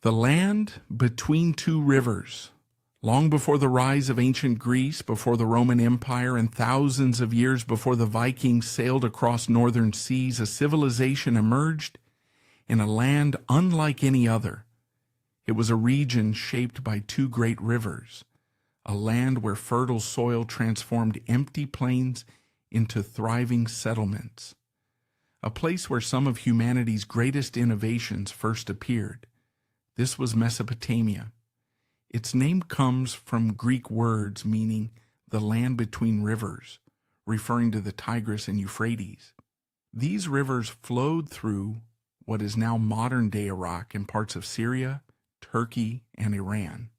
The land between two rivers. Long before the rise of ancient Greece, before the Roman Empire, and thousands of years before the Vikings sailed across northern seas, a civilization emerged in a land unlike any other. It was a region shaped by two great rivers, a land where fertile soil transformed empty plains into thriving settlements, a place where some of humanity's greatest innovations first appeared. This was Mesopotamia. Its name comes from Greek words meaning the land between rivers, referring to the Tigris and Euphrates. These rivers flowed through what is now modern-day Iraq and parts of Syria, Turkey, and Iran.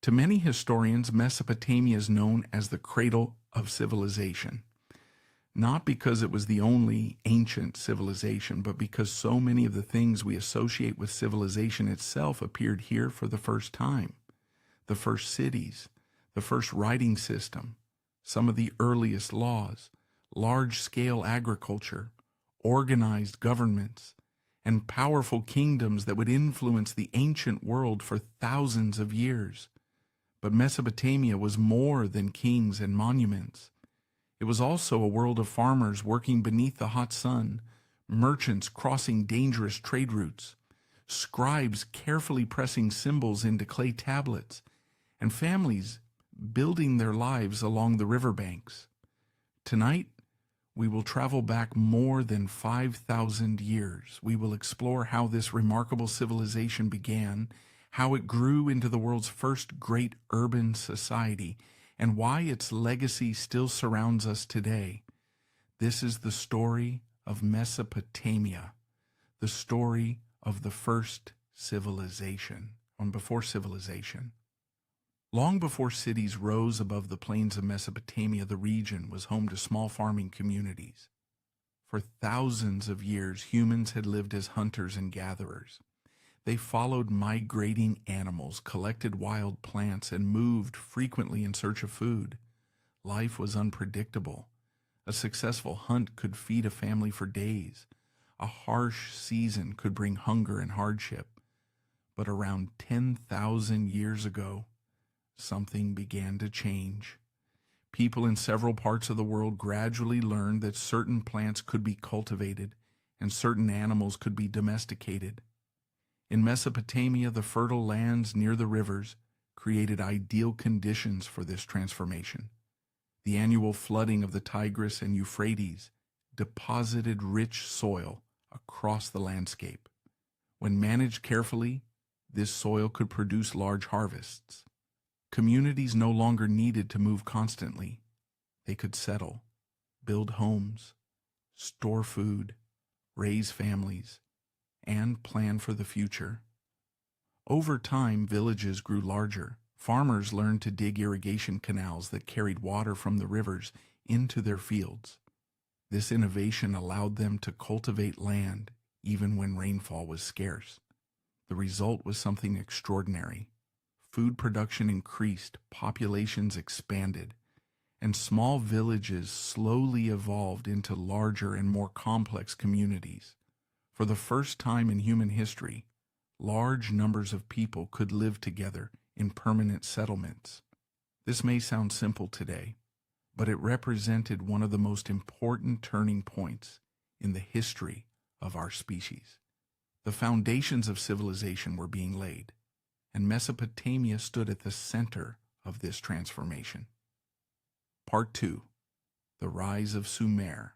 To many historians, Mesopotamia is known as the Cradle of Civilization, not because it was the only ancient civilization, but because so many of the things we associate with civilization itself appeared here for the first time. The first cities, the first writing system, some of the earliest laws, large-scale agriculture, organized governments, and powerful kingdoms that would influence the ancient world for thousands of years. But Mesopotamia was more than kings and monuments. It was also a world of farmers working beneath the hot sun, merchants crossing dangerous trade routes, scribes carefully pressing symbols into clay tablets, and families building their lives along the riverbanks. Tonight, we will travel back more than 5,000 years. We will explore how this remarkable civilization began, how it grew into the world's first great urban society, and why its legacy still surrounds us today. This is the story of Mesopotamia, the story of the first civilization, before civilization. Long before cities rose above the plains of Mesopotamia, the region was home to small farming communities. For thousands of years, humans had lived as hunters and gatherers. They followed migrating animals, collected wild plants, and moved frequently in search of food. Life was unpredictable. A successful hunt could feed a family for days. A harsh season could bring hunger and hardship. But around 10,000 years ago, something began to change. People in several parts of the world gradually learned that certain plants could be cultivated and certain animals could be domesticated. In Mesopotamia, the fertile lands near the rivers created ideal conditions for this transformation. The annual flooding of the Tigris and Euphrates deposited rich soil across the landscape. When managed carefully, this soil could produce large harvests. Communities no longer needed to move constantly. They could settle, build homes, store food, raise families, and plan for the future. Over time, villages grew larger. Farmers learned to dig irrigation canals that carried water from the rivers into their fields. This innovation allowed them to cultivate land even when rainfall was scarce. The result was something extraordinary. Food production increased, populations expanded, and small villages slowly evolved into larger and more complex communities. For the first time in human history, large numbers of people could live together in permanent settlements. This may sound simple today, but it represented one of the most important turning points in the history of our species. The foundations of civilization were being laid, and Mesopotamia stood at the center of this transformation. Part 2. The Rise of Sumer.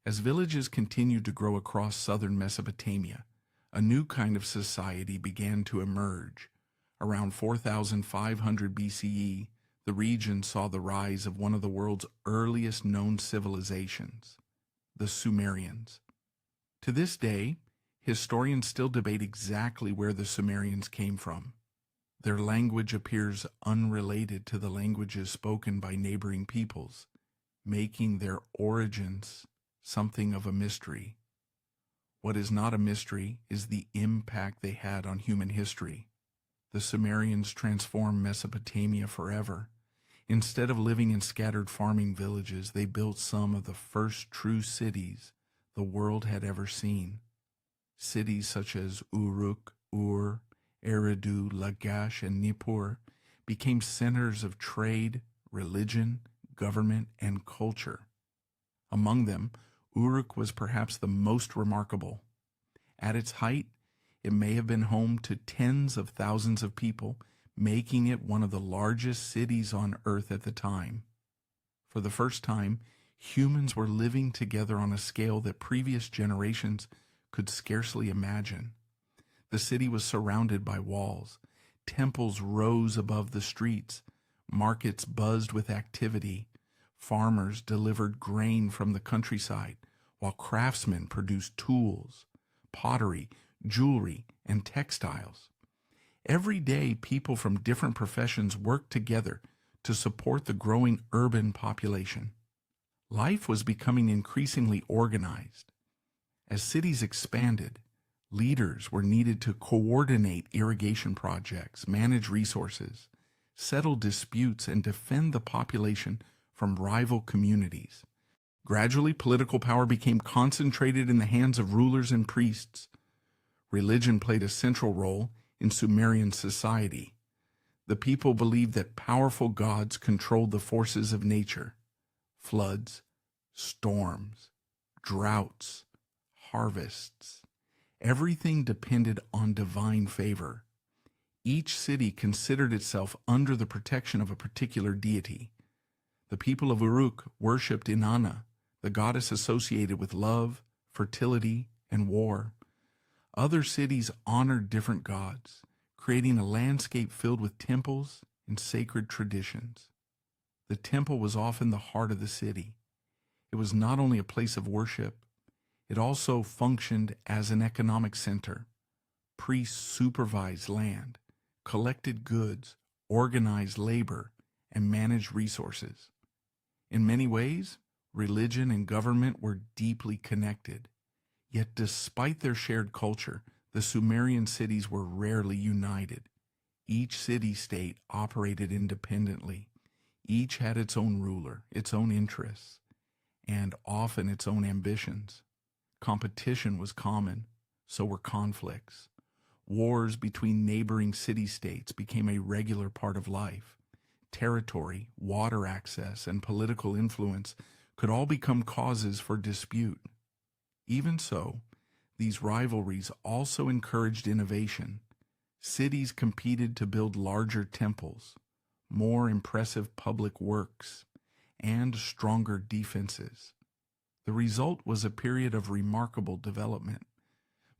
As villages continued to grow across southern Mesopotamia, a new kind of society began to emerge. Around 4,500 BCE, the region saw the rise of one of the world's earliest known civilizations, the Sumerians. To this day, historians still debate exactly where the Sumerians came from. Their language appears unrelated to the languages spoken by neighboring peoples, making their origins something of a mystery. What is not a mystery is the impact they had on human history. The Sumerians transformed Mesopotamia forever. Instead of living in scattered farming villages, they built some of the first true cities the world had ever seen. Cities such as Uruk, Ur, Eridu, Lagash, and Nippur became centers of trade, religion, government, and culture. Among them, Uruk was perhaps the most remarkable. At its height, it may have been home to tens of thousands of people, making it one of the largest cities on earth at the time. For the first time, humans were living together on a scale that previous generations could scarcely imagine. The city was surrounded by walls. Temples rose above the streets. Markets buzzed with activity. Farmers delivered grain from the countryside, while craftsmen produced tools, pottery, jewelry, and textiles. Every day, people from different professions worked together to support the growing urban population. Life was becoming increasingly organized. As cities expanded, leaders were needed to coordinate irrigation projects, manage resources, settle disputes, and defend the population from rival communities. Gradually, political power became concentrated in the hands of rulers and priests. Religion played a central role in Sumerian society. The people believed that powerful gods controlled the forces of nature: floods, storms, droughts, harvests. Everything depended on divine favor. Each city considered itself under the protection of a particular deity. The people of Uruk worshipped Inanna, the goddess associated with love, fertility, and war. Other cities honored different gods, creating a landscape filled with temples and sacred traditions. The temple was often the heart of the city. It was not only a place of worship, it also functioned as an economic center. Priests supervised land, collected goods, organized labor, and managed resources. In many ways, religion and government were deeply connected. Yet despite their shared culture, the Sumerian cities were rarely united. Each city-state operated independently. Each had its own ruler, its own interests, and often its own ambitions. Competition was common, so were conflicts. Wars between neighboring city-states became a regular part of life. Territory, water access, and political influence could all become causes for dispute. Even so, these rivalries also encouraged innovation. Cities competed to build larger temples, more impressive public works, and stronger defenses. The result was a period of remarkable development.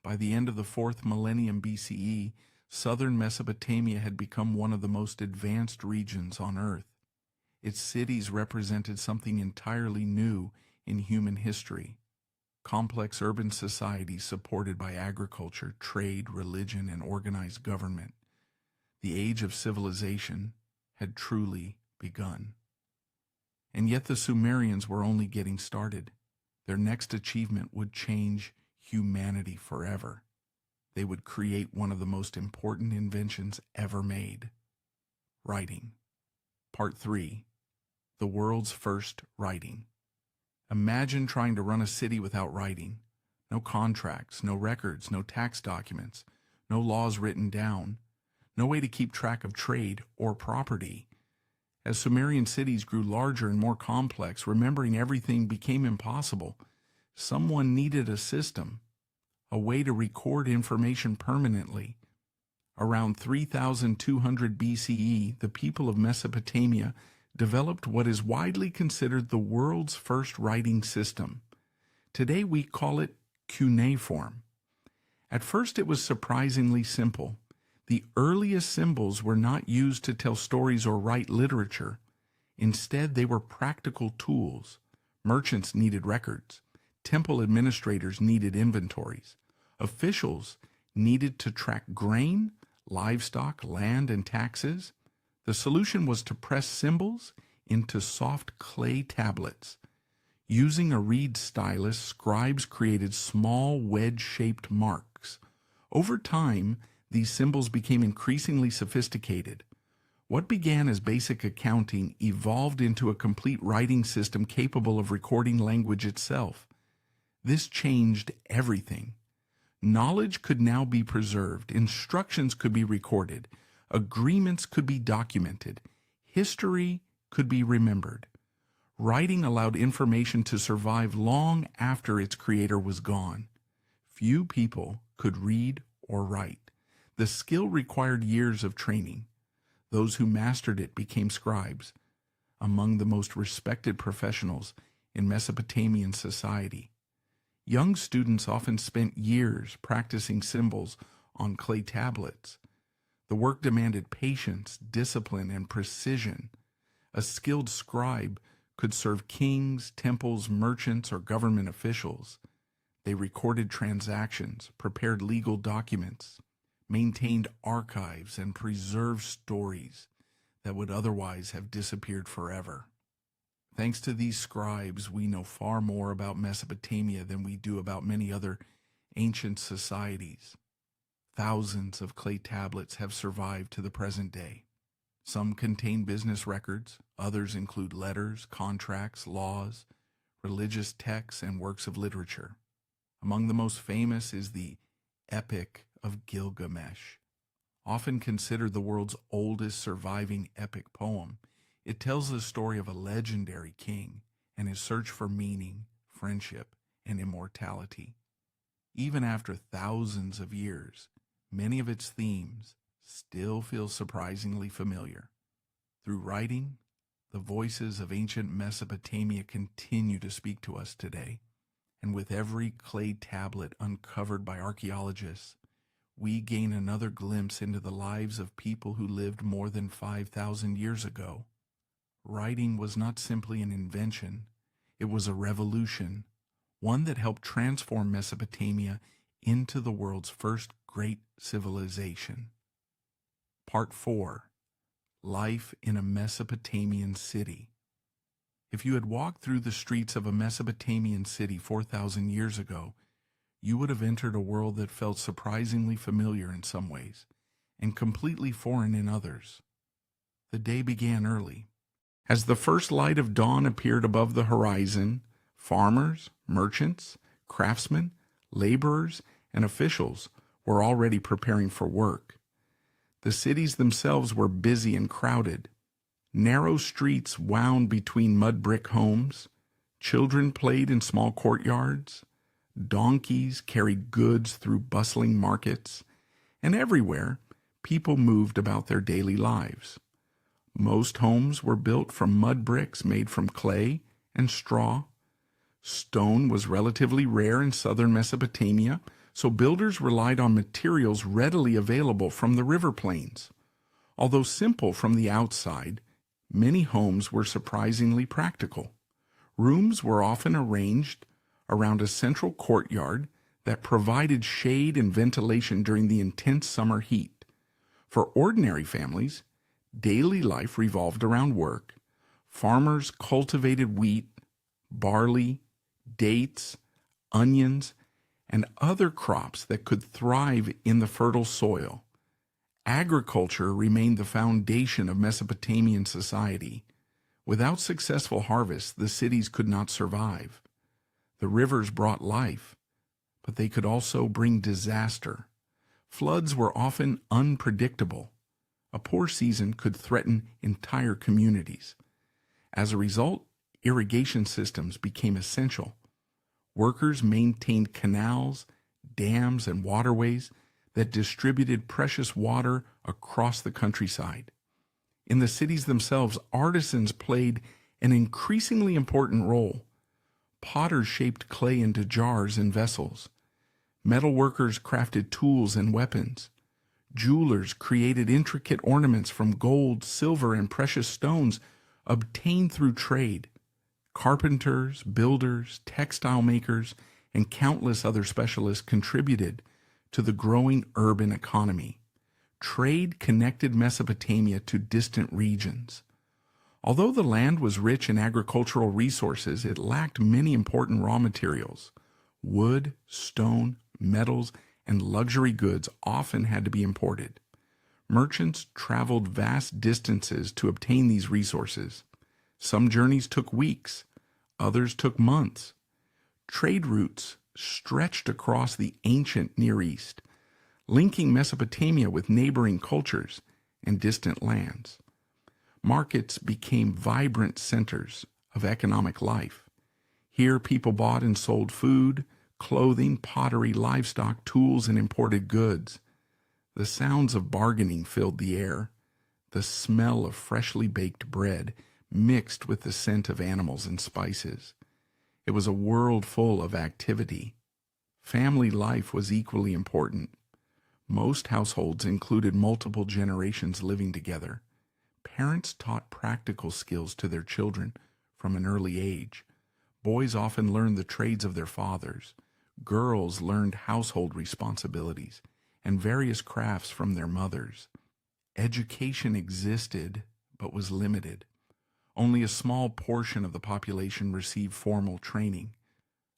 By the end of the 4th millennium BCE, southern Mesopotamia had become one of the most advanced regions on Earth. Its cities represented something entirely new in human history. Complex urban societies supported by agriculture, trade, religion, and organized government. The age of civilization had truly begun. And yet the Sumerians were only getting started. Their next achievement would change humanity forever. They would create one of the most important inventions ever made: writing. Part 3. The world's first writing. Imagine trying to run a city without writing. No contracts, no records, no tax documents, no laws written down, no way to keep track of trade or property. As Sumerian cities grew larger and more complex, remembering everything became impossible. Someone needed a system, a way to record information permanently. Around 3200 BCE, the people of Mesopotamia developed what is widely considered the world's first writing system. Today we call it cuneiform. At first it was surprisingly simple. The earliest symbols were not used to tell stories or write literature. Instead, they were practical tools. Merchants needed records. Temple administrators needed inventories. Officials needed to track grain, livestock, land, and taxes. The solution was to press symbols into soft clay tablets. Using a reed stylus, scribes created small wedge-shaped marks. Over time, these symbols became increasingly sophisticated. What began as basic accounting evolved into a complete writing system capable of recording language itself. This changed everything. Knowledge could now be preserved, instructions could be recorded, agreements could be documented, history could be remembered. Writing allowed information to survive long after its creator was gone. Few people could read or write. The skill required years of training. Those who mastered it became scribes, among the most respected professionals in Mesopotamian society. Young students often spent years practicing symbols on clay tablets. The work demanded patience, discipline, and precision. A skilled scribe could serve kings, temples, merchants, or government officials. They recorded transactions, prepared legal documents, maintained archives, and preserved stories that would otherwise have disappeared forever. Thanks to these scribes, we know far more about Mesopotamia than we do about many other ancient societies. Thousands of clay tablets have survived to the present day. Some contain business records, others include letters, contracts, laws, religious texts, and works of literature. Among the most famous is the Epic of Gilgamesh. Often considered the world's oldest surviving epic poem, it tells the story of a legendary king and his search for meaning, friendship, and immortality. Even after thousands of years, many of its themes still feel surprisingly familiar. Through writing, the voices of ancient Mesopotamia continue to speak to us today, and with every clay tablet uncovered by archaeologists, we gain another glimpse into the lives of people who lived more than 5,000 years ago. Writing was not simply an invention, it was a revolution, one that helped transform Mesopotamia into the world's first great civilization. Part 4. Life in a Mesopotamian City. If you had walked through the streets of a Mesopotamian city 4,000 years ago, you would have entered a world that felt surprisingly familiar in some ways, and completely foreign in others. The day began early. As the first light of dawn appeared above the horizon, farmers, merchants, craftsmen, laborers, and officials were already preparing for work. The cities themselves were busy and crowded. Narrow streets wound between mud brick homes. Children played in small courtyards. Donkeys carried goods through bustling markets. And everywhere, people moved about their daily lives. Most homes were built from mud bricks made from clay and straw. Stone was relatively rare in southern Mesopotamia, so builders relied on materials readily available from the river plains. Although simple from the outside, many homes were surprisingly practical. Rooms were often arranged around a central courtyard that provided shade and ventilation during the intense summer heat. For ordinary families, daily life revolved around work. Farmers cultivated wheat, barley, dates, onions, and other crops that could thrive in the fertile soil. Agriculture remained the foundation of Mesopotamian society. Without successful harvests, the cities could not survive. The rivers brought life, but they could also bring disaster. Floods were often unpredictable. A poor season could threaten entire communities. As a result, irrigation systems became essential. Workers maintained canals, dams, and waterways that distributed precious water across the countryside. In the cities themselves, artisans played an increasingly important role. Potters shaped clay into jars and vessels. Metal workers crafted tools and weapons. Jewelers created intricate ornaments from gold, silver, and precious stones obtained through trade. Carpenters, builders, textile makers, and countless other specialists contributed to the growing urban economy. Trade connected Mesopotamia to distant regions. Although the land was rich in agricultural resources, it lacked many important raw materials. Wood, stone, metals, and luxury goods often had to be imported. Merchants traveled vast distances to obtain these resources. Some journeys took weeks, others took months. Trade routes stretched across the ancient Near East, linking Mesopotamia with neighboring cultures and distant lands. Markets became vibrant centers of economic life. Here, people bought and sold food, clothing, pottery, livestock, tools, and imported goods. The sounds of bargaining filled the air. The smell of freshly baked bread mixed with the scent of animals and spices. It was a world full of activity. Family life was equally important. Most households included multiple generations living together. Parents taught practical skills to their children from an early age. Boys often learned the trades of their fathers. Girls learned household responsibilities and various crafts from their mothers. Education existed, but was limited. Only a small portion of the population received formal training.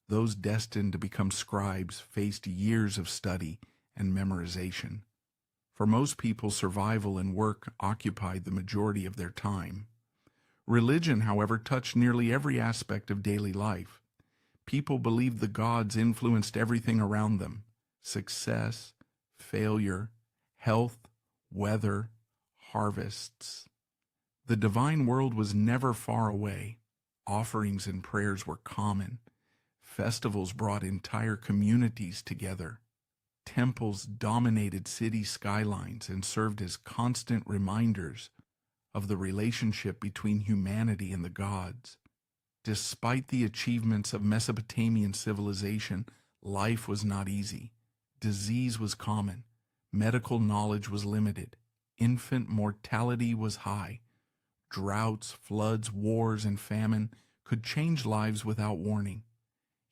Those destined to become scribes faced years of study and memorization. For most people, survival and work occupied the majority of their time. Religion, however, touched nearly every aspect of daily life. People believed the gods influenced everything around them: success, failure, health, weather, harvests. The divine world was never far away. Offerings and prayers were common. Festivals brought entire communities together. Temples dominated city skylines and served as constant reminders of the relationship between humanity and the gods. Despite the achievements of Mesopotamian civilization, life was not easy. Disease was common. Medical knowledge was limited. Infant mortality was high. Droughts, floods, wars, and famine could change lives without warning.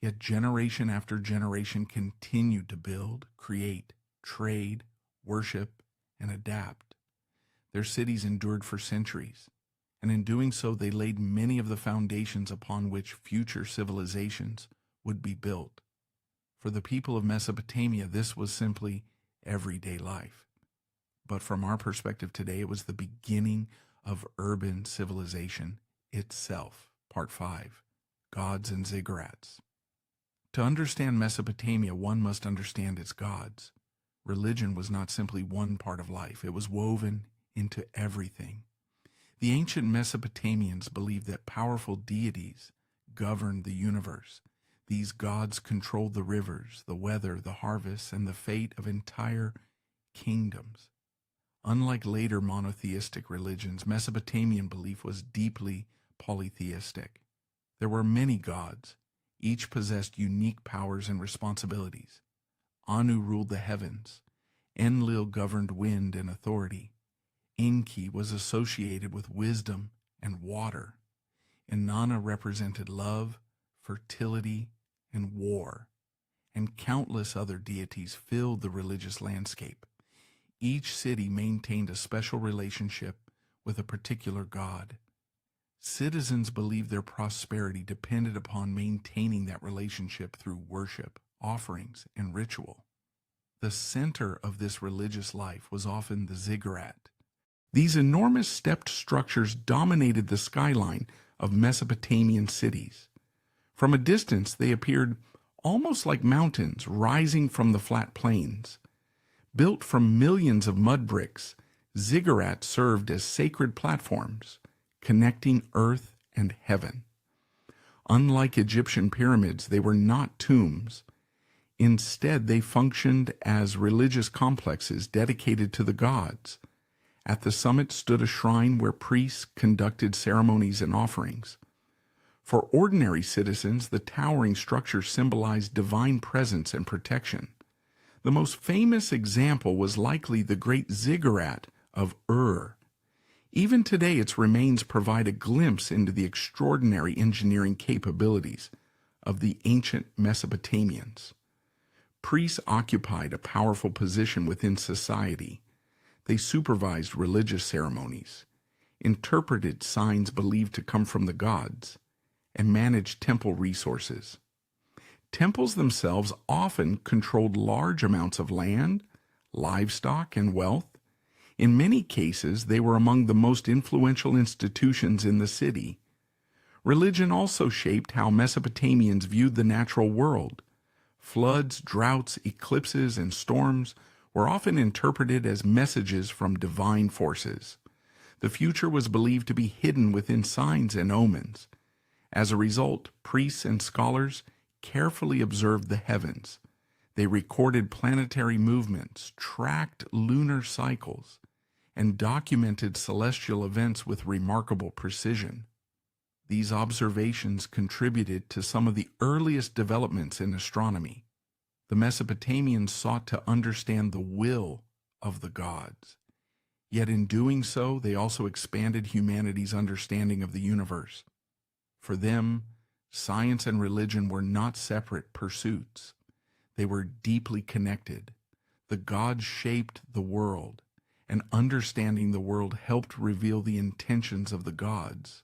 Yet generation after generation continued to build, create, trade, worship, and adapt. Their cities endured for centuries, and in doing so they laid many of the foundations upon which future civilizations would be built. For the people of Mesopotamia, this was simply everyday life. But from our perspective today, it was the beginning of urban civilization itself. Part 5, Gods and Ziggurats. To understand Mesopotamia, one must understand its gods. Religion was not simply one part of life. It was woven into everything. The ancient Mesopotamians believed that powerful deities governed the universe. These gods controlled the rivers, the weather, the harvests, and the fate of entire kingdoms. Unlike later monotheistic religions, Mesopotamian belief was deeply polytheistic. There were many gods. Each possessed unique powers and responsibilities. Anu ruled the heavens. Enlil governed wind and authority. Enki was associated with wisdom and water. Inanna represented love, fertility, and war. And countless other deities filled the religious landscape. Each city maintained a special relationship with a particular god. Citizens believed their prosperity depended upon maintaining that relationship through worship, offerings, and ritual. The center of this religious life was often the ziggurat. These enormous stepped structures dominated the skyline of Mesopotamian cities. From a distance, they appeared almost like mountains rising from the flat plains. Built from millions of mud bricks, ziggurats served as sacred platforms, connecting earth and heaven. Unlike Egyptian pyramids, they were not tombs. Instead, they functioned as religious complexes dedicated to the gods. At the summit stood a shrine where priests conducted ceremonies and offerings. For ordinary citizens, the towering structure symbolized divine presence and protection. The most famous example was likely the great ziggurat of Uruk. Even today, its remains provide a glimpse into the extraordinary engineering capabilities of the ancient Mesopotamians. Priests occupied a powerful position within society. They supervised religious ceremonies, interpreted signs believed to come from the gods, and managed temple resources. Temples themselves often controlled large amounts of land, livestock, and wealth. In many cases, they were among the most influential institutions in the city. Religion also shaped how Mesopotamians viewed the natural world. Floods, droughts, eclipses, and storms were often interpreted as messages from divine forces. The future was believed to be hidden within signs and omens. As a result, priests and scholars carefully observed the heavens. They recorded planetary movements, tracked lunar cycles, and documented celestial events with remarkable precision. These observations contributed to some of the earliest developments in astronomy. The Mesopotamians sought to understand the will of the gods. Yet in doing so, they also expanded humanity's understanding of the universe. For them, science and religion were not separate pursuits. They were deeply connected. The gods shaped the world, and understanding the world helped reveal the intentions of the gods.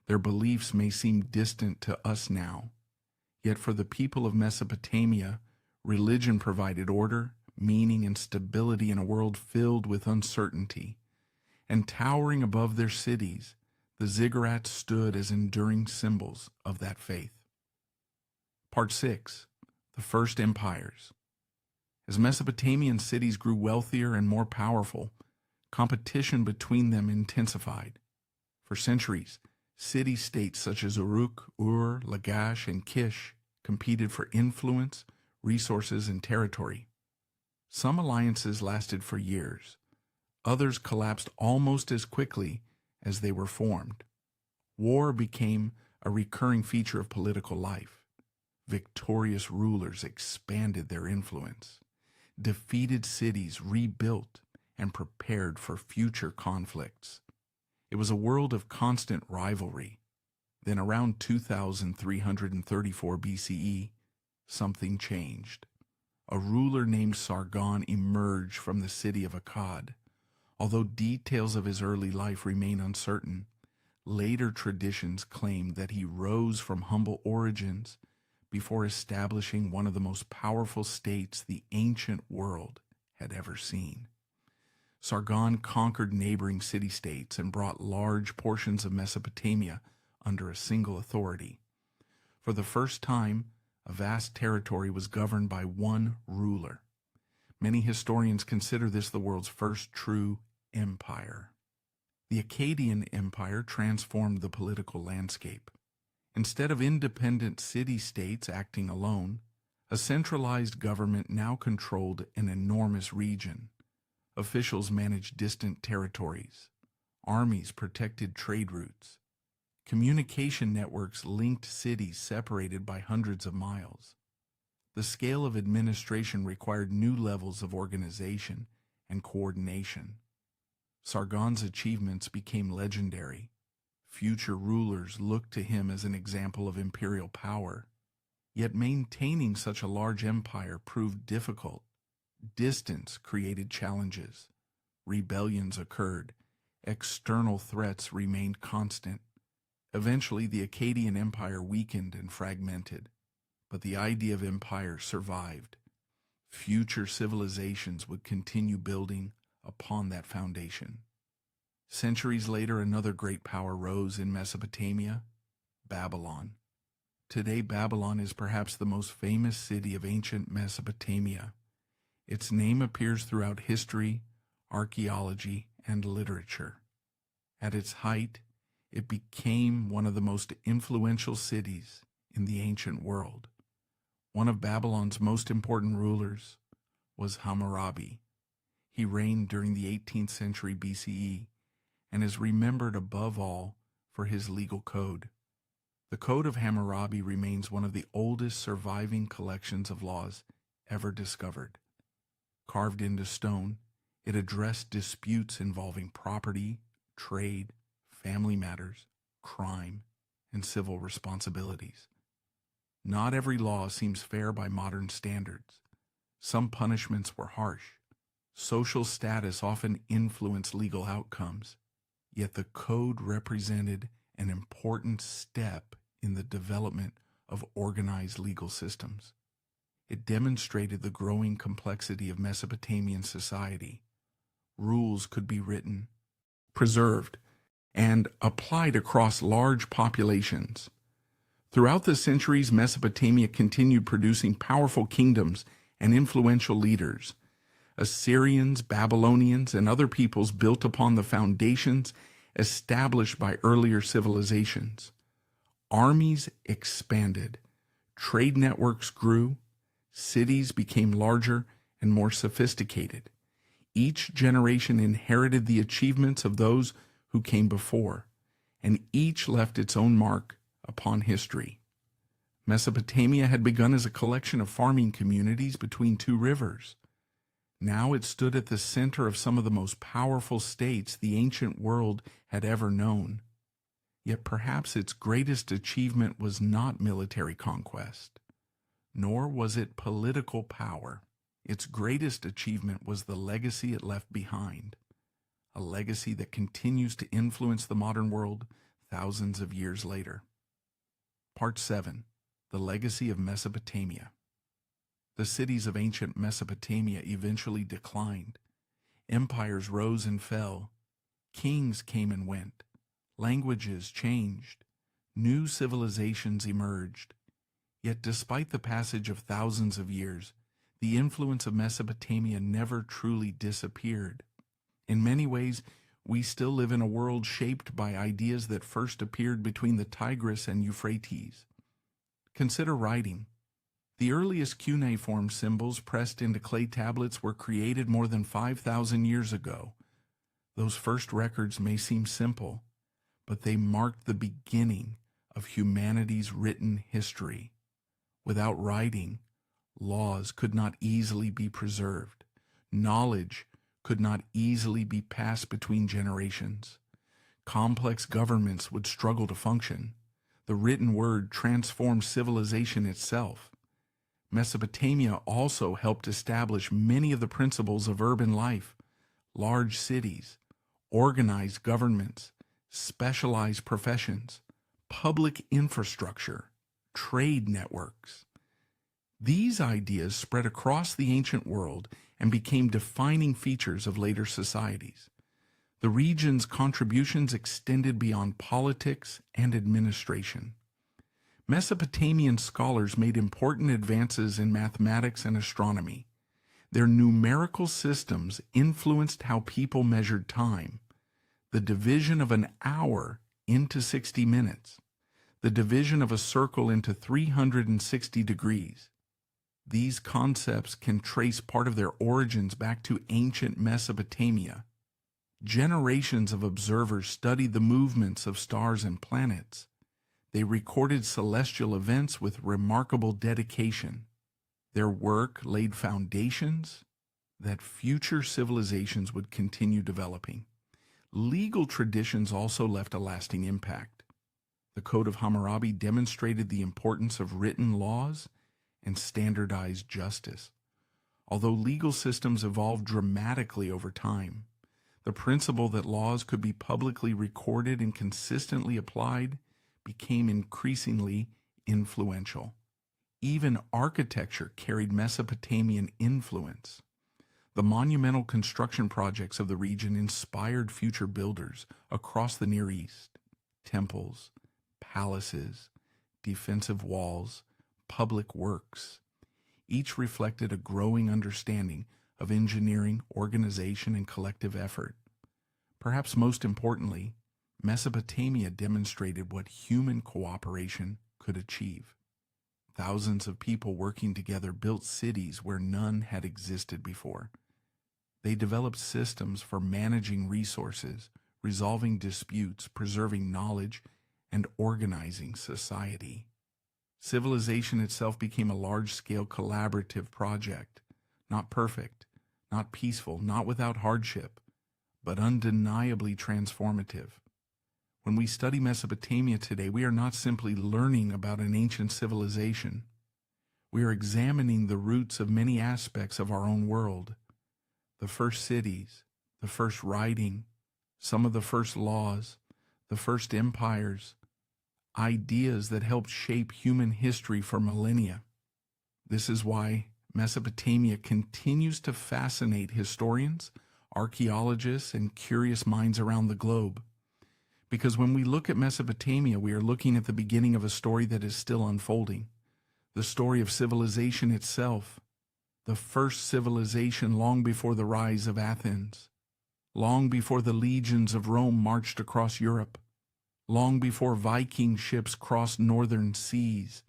Their beliefs may seem distant to us now, yet for the people of Mesopotamia, religion provided order, meaning, and stability in a world filled with uncertainty. And towering above their cities, the Ziggurats stood as enduring symbols of that faith. Part 6. The First Empires. As Mesopotamian cities grew wealthier and more powerful, competition between them intensified. For centuries, city-states such as Uruk, Ur, Lagash, and Kish competed for influence, resources, and territory. Some alliances lasted for years. Others collapsed almost as quickly as they were formed. War became a recurring feature of political life. Victorious rulers expanded their influence. Defeated cities rebuilt and prepared for future conflicts. It was a world of constant rivalry. Then around 2334 BCE, something changed. A ruler named Sargon emerged from the city of Akkad. Although details of his early life remain uncertain, later traditions claim that he rose from humble origins before establishing one of the most powerful states the ancient world had ever seen. Sargon conquered neighboring city-states and brought large portions of Mesopotamia under a single authority. For the first time, a vast territory was governed by one ruler. Many historians consider this the world's first true empire. The Akkadian Empire transformed the political landscape. Instead of independent city-states acting alone, a centralized government now controlled an enormous region. Officials managed distant territories. Armies protected trade routes. Communication networks linked cities separated by hundreds of miles. The scale of administration required new levels of organization and coordination. Sargon's achievements became legendary. Future rulers looked to him as an example of imperial power. Yet maintaining such a large empire proved difficult. Distance created challenges. Rebellions occurred. External threats remained constant. Eventually, the Akkadian Empire weakened and fragmented. But the idea of empire survived. Future civilizations would continue building upon that foundation. Centuries later, another great power rose in Mesopotamia, Babylon. Today, Babylon is perhaps the most famous city of ancient Mesopotamia. Its name appears throughout history, archaeology, and literature. At its height, it became one of the most influential cities in the ancient world. One of Babylon's most important rulers was Hammurabi. He reigned during the 18th century BCE and is remembered above all for his legal code. The Code of Hammurabi remains one of the oldest surviving collections of laws ever discovered. Carved into stone, it addressed disputes involving property, trade, family matters, crime, and civil responsibilities. Not every law seems fair by modern standards. Some punishments were harsh. Social status often influenced legal outcomes. Yet the code represented an important step in the development of organized legal systems. It demonstrated the growing complexity of Mesopotamian society. Rules could be written, preserved, and applied across large populations. Throughout the centuries, Mesopotamia continued producing powerful kingdoms and influential leaders. Assyrians, Babylonians, and other peoples built upon the foundations established by earlier civilizations. Armies expanded, trade networks grew, cities became larger and more sophisticated. Each generation inherited the achievements of those who came before, and each left its own mark upon history. Mesopotamia had begun as a collection of farming communities between two rivers. Now it stood at the center of some of the most powerful states the ancient world had ever known. Yet perhaps its greatest achievement was not military conquest, nor was it political power. Its greatest achievement was the legacy it left behind, a legacy that continues to influence the modern world thousands of years later. Part 7. The Legacy of Mesopotamia. The cities of ancient Mesopotamia eventually declined. Empires rose and fell. Kings came and went. Languages changed. New civilizations emerged. Yet despite the passage of thousands of years, the influence of Mesopotamia never truly disappeared. In many ways, we still live in a world shaped by ideas that first appeared between the Tigris and Euphrates. Consider writing. The earliest cuneiform symbols pressed into clay tablets were created more than 5,000 years ago. Those first records may seem simple, but they marked the beginning of humanity's written history. Without writing, laws could not easily be preserved. Knowledge could not easily be passed between generations. Complex governments would struggle to function. The written word transformed civilization itself. Mesopotamia also helped establish many of the principles of urban life: large cities, organized governments, specialized professions, public infrastructure, trade networks. These ideas spread across the ancient world and became defining features of later societies. The region's contributions extended beyond politics and administration. Mesopotamian scholars made important advances in mathematics and astronomy. Their numerical systems influenced how people measured time. The division of an hour into 60 minutes. The division of a circle into 360 degrees. These concepts can trace part of their origins back to ancient Mesopotamia. Generations of observers studied the movements of stars and planets. They recorded celestial events with remarkable dedication. Their work laid foundations that future civilizations would continue developing. Legal traditions also left a lasting impact. The Code of Hammurabi demonstrated the importance of written laws and standardized justice. Although legal systems evolved dramatically over time, the principle that laws could be publicly recorded and consistently applied became increasingly influential. Even architecture carried Mesopotamian influence. The monumental construction projects of the region inspired future builders across the Near East. Temples, palaces, defensive walls, public works. Each reflected a growing understanding of engineering, organization, and collective effort. Perhaps most importantly, Mesopotamia demonstrated what human cooperation could achieve. Thousands of people working together built cities where none had existed before. They developed systems for managing resources, resolving disputes, preserving knowledge, and organizing society. Civilization itself became a large-scale collaborative project, not perfect, not peaceful, not without hardship, but undeniably transformative. When we study Mesopotamia today, we are not simply learning about an ancient civilization. We are examining the roots of many aspects of our own world. The first cities, the first writing, some of the first laws, the first empires, ideas that helped shape human history for millennia. This is why Mesopotamia continues to fascinate historians, archaeologists, and curious minds around the globe. Because when we look at Mesopotamia, we are looking at the beginning of a story that is still unfolding. The story of civilization itself. The first civilization long before the rise of Athens. Long before the legions of Rome marched across Europe. Long before Viking ships crossed northern seas.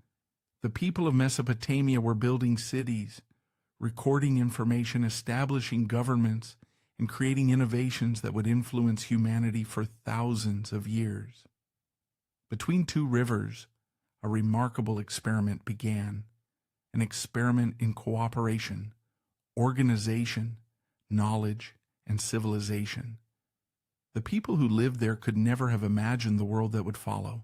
The people of Mesopotamia were building cities, recording information, establishing governments, and creating innovations that would influence humanity for thousands of years. Between two rivers, a remarkable experiment began, an experiment in cooperation, organization, knowledge, and civilization. The people who lived there could never have imagined the world that would follow.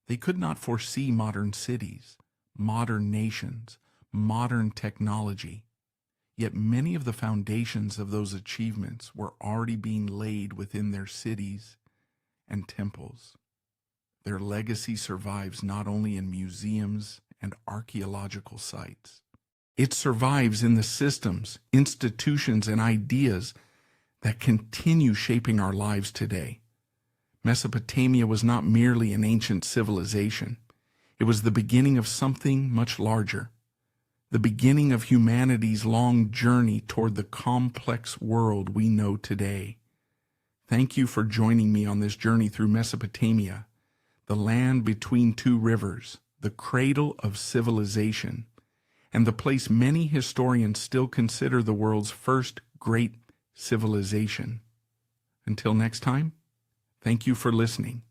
They could not foresee modern cities, modern nations, modern technology. Yet many of the foundations of those achievements were already being laid within their cities and temples. Their legacy survives not only in museums and archaeological sites. It survives in the systems, institutions, and ideas that continue shaping our lives today. Mesopotamia was not merely an ancient civilization. It was the beginning of something much larger. The beginning of humanity's long journey toward the complex world we know today. Thank you for joining me on this journey through Mesopotamia, the land between two rivers, the cradle of civilization, and the place many historians still consider the world's first great civilization. Until next time, thank you for listening.